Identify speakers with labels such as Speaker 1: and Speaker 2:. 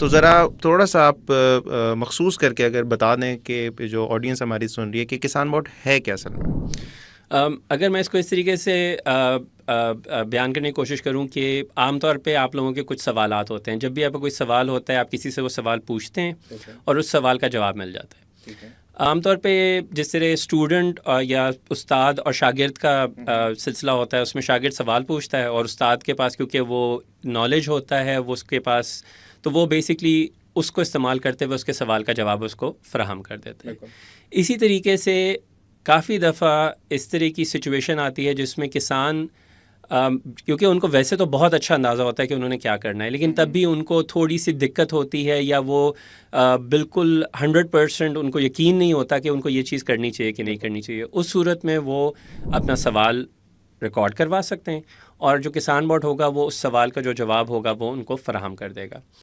Speaker 1: तो ज़रा थोड़ा-सा आप मखसूस करके अगर बता दें कि जो ऑडियंस हमारी सुन रही है कि किसान बॉट है क्या असल में?
Speaker 2: अगर मैं इसको इस तरीके से बयान करने की कोशिश करूं कि आम तौर पे आप लोगों के कुछ सवालात होते हैं। जब भी आपका कोई सवाल होता है, आप किसी से वो सवाल पूछते हैं और उस सवाल का जवाब मिल जाता है। आम तौर पे जिस तरह स्टूडेंट या उस्ताद और शागिर्द का सिलसिला होता है, उसमें शागिर्द सवाल पूछता है और उस्ताद के पास क्योंकि वो नॉलेज होता है वो उसके पास, तो वो बेसिकली उसको इस्तेमाल करते हुए उसके सवाल का जवाब उसको फ़राहम कर देते हैं। इसी तरीके से काफ़ी दफ़ा इस तरह की सिचुएशन आती है जिसमें किसान क्योंकि उनको वैसे तो बहुत अच्छा अंदाज़ा होता है कि उन्होंने क्या करना है, लेकिन तब भी उनको थोड़ी सी दिक्कत होती है या वो बिल्कुल 100% उनको यकीन नहीं होता कि उनको ये चीज़ करनी चाहिए कि नहीं करनी चाहिए। उस सूरत में वो अपना सवाल रिकॉर्ड करवा सकते हैं और जो किसान बॉट होगा वो उस सवाल का जो जवाब होगा वो उनको फ़राहम कर देगा।